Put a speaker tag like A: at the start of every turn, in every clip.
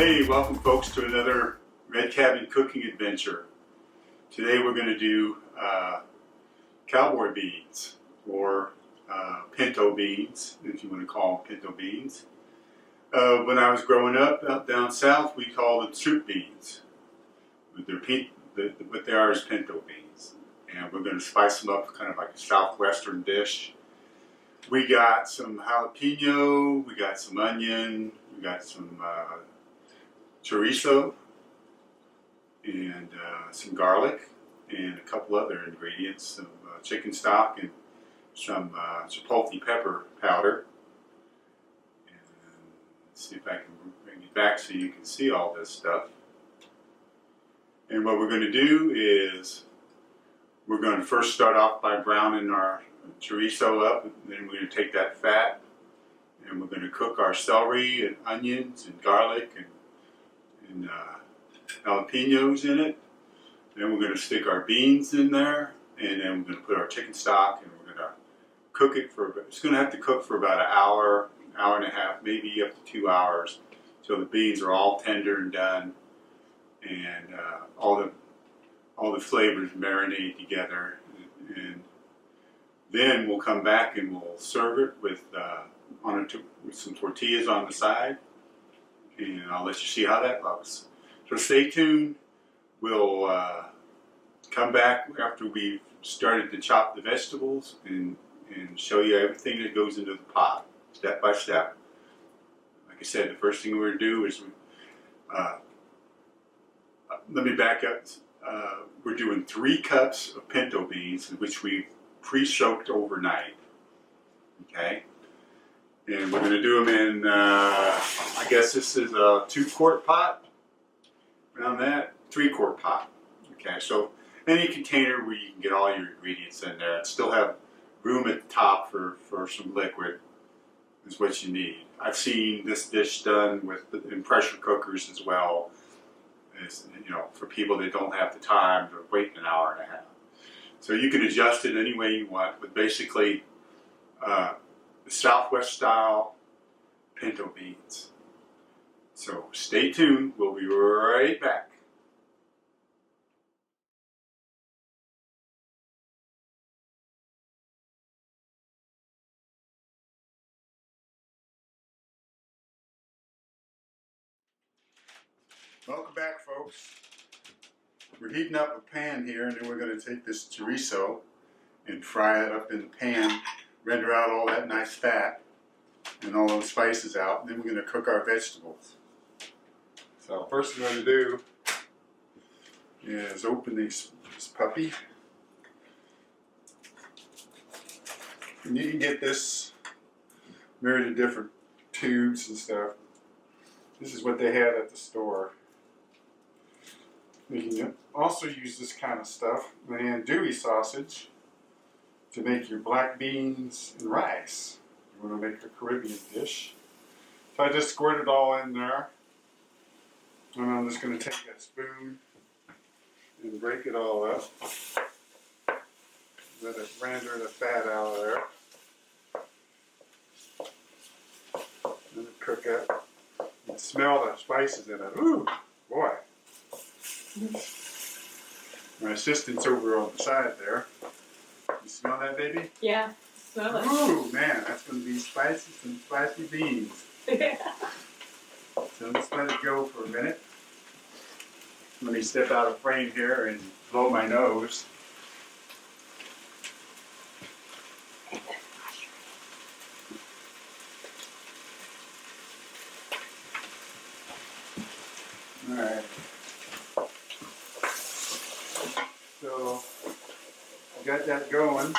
A: Hey, welcome folks to another Red Cabin cooking adventure. Today we're going to do Cowboy Beans, or Pinto Beans, if you want to call them Pinto Beans. When I was growing up down south, we called them soup beans. But what they are is Pinto Beans. And we're going to spice them up kind of like a southwestern dish. We got some jalapeno, we got some onion, we got some chorizo, and some garlic, and a couple other ingredients, some chicken stock, and some chipotle pepper powder. And let's see if I can bring it back so you can see all this stuff. And what we're going to do is we're going to first start off by browning our chorizo up, and then we're going to take that fat and we're going to cook our celery and onions and garlic and jalapenos in it. Then we're going to stick our beans in there, and then we're going to put our chicken stock, and we're going to cook it it's going to have to cook for about an hour and a half, maybe up to 2 hours, so the beans are all tender and done, and all the flavors marinate together. And then we'll come back and we'll serve it with some tortillas on the side, and I'll let you see how that looks. So stay tuned. We'll come back after we've started to chop the vegetables and show you everything that goes into the pot, step by step. Like I said, the first thing we're going to do is, let me back up. We're doing 3 cups of pinto beans, which we've pre-soaked overnight. Okay? And we're going to do them in, I guess this is a 2-quart pot. Around that, 3-quart pot. Okay, so any container where you can get all your ingredients in there and still have room at the top for some liquid is what you need. I've seen this dish done in pressure cookers as well, as, for people that don't have the time to wait an hour and a half. So you can adjust it any way you want, but basically the Southwest style pinto beans. So stay tuned, we'll be right back. Welcome back, folks. We're heating up a pan here, and then we're going to take this chorizo and fry it up in the pan, render out all that nice fat and all those spices out, and then we're going to cook our vegetables. So first thing we're going to do is open this puppy. And you can get this married to different tubes and stuff. This is what they had at the store. You can also use this kind of stuff with andouille sausage to make your black beans and rice. You want to make a Caribbean dish. So I just squirt it all in there. And I'm just going to take a spoon and break it all up. Let it render the fat out of there. Let it cook up. You can smell the spices in it. Ooh, boy. My assistant's over on the side there. You smell that, baby?
B: Yeah, smell it.
A: Ooh, man, that's going to be spicy, some spicy beans.
B: Yeah.
A: So let's let it go for a minute. Let me step out of frame here and blow my nose. Alright. So, I got that going.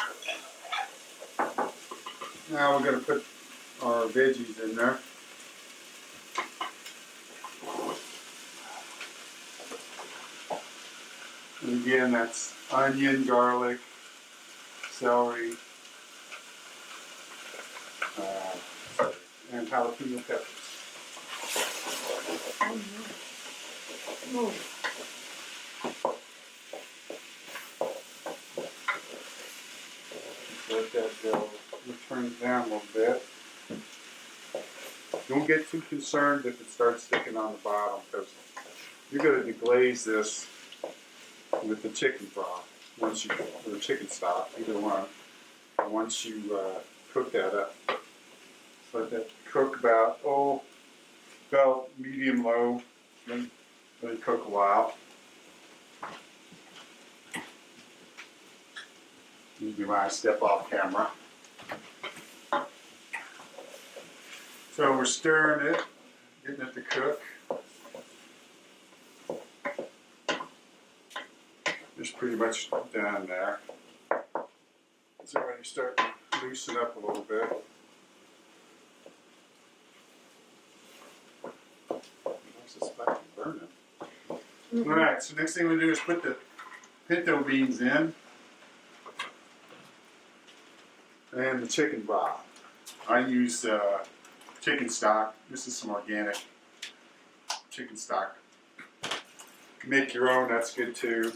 A: Now we're going to put our veggies in there. And again, that's onion, garlic, celery, and jalapeno peppers.
B: Oh.
A: Let that go. Turn it down a little bit.
B: Don't get too concerned if it starts sticking on the bottom, because you're going to deglaze this with the chicken broth or the chicken stock, either one. Once you cook that up, let that cook about medium low. Then let it cook a while. Usually when I step off camera. So we're stirring it, getting it to cook. Just pretty much done there. It's already starting to loosen up a little bit. Burning. Alright, so next thing we do is put the pinto beans in and the chicken broth. I use chicken stock. This is some organic chicken stock. You can make your own, that's good too.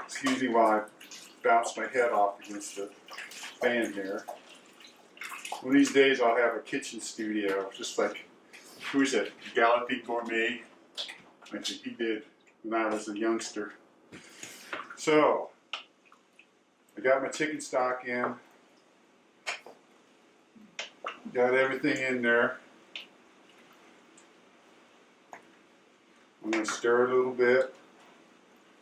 B: Excuse me while I bounce my head off against the fan here. One of these days I'll have a kitchen studio, just like, who's it? Galloping Gourmet. I think he did when I was a youngster. So, I got my chicken stock in. Got everything in there. I'm going to stir it a little bit.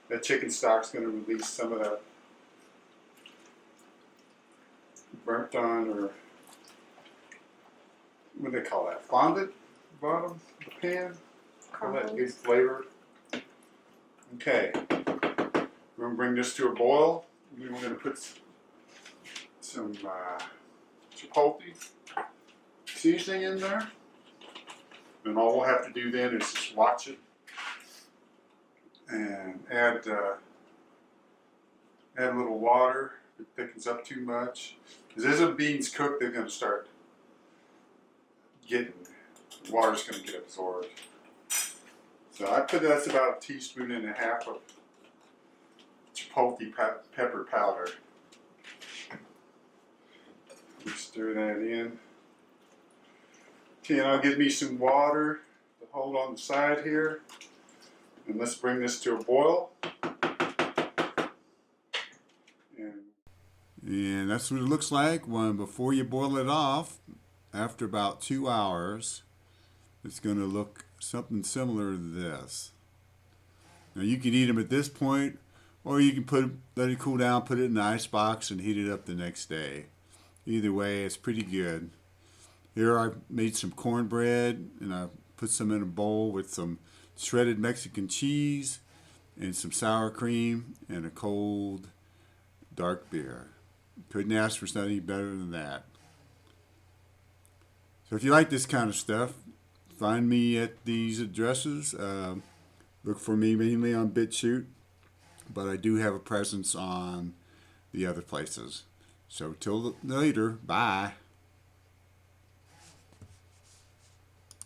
B: That chicken stock's going to release some of that burnt on, or what do they call that? Fondant? Bottom of the pan? All that good flavor. Okay. We're going to bring this to a boil. And then we're going to put some chipotle seasoning in there. And all we'll have to do then is just watch it and add a little water if it thickens up too much. Because as the beans cook, they're going to start getting, the water's going to get absorbed. So that's about a teaspoon and a half of chipotle pepper powder. Stir that in. Okay, now give me some water to hold on the side here. And let's bring this to a boil.
C: And that's what it looks like before you boil it off. After about 2 hours, it's going to look something similar to this. Now you can eat them at this point, or you can let it cool down, put it in an ice box, and heat it up the next day. Either way, it's pretty good. Here I made some cornbread, and I put some in a bowl with some shredded Mexican cheese and some sour cream and a cold dark beer. Couldn't ask for something better than that. So if you like this kind of stuff, find me at these addresses. Look for me mainly on BitChute, but I do have a presence on the other places. So till later, bye.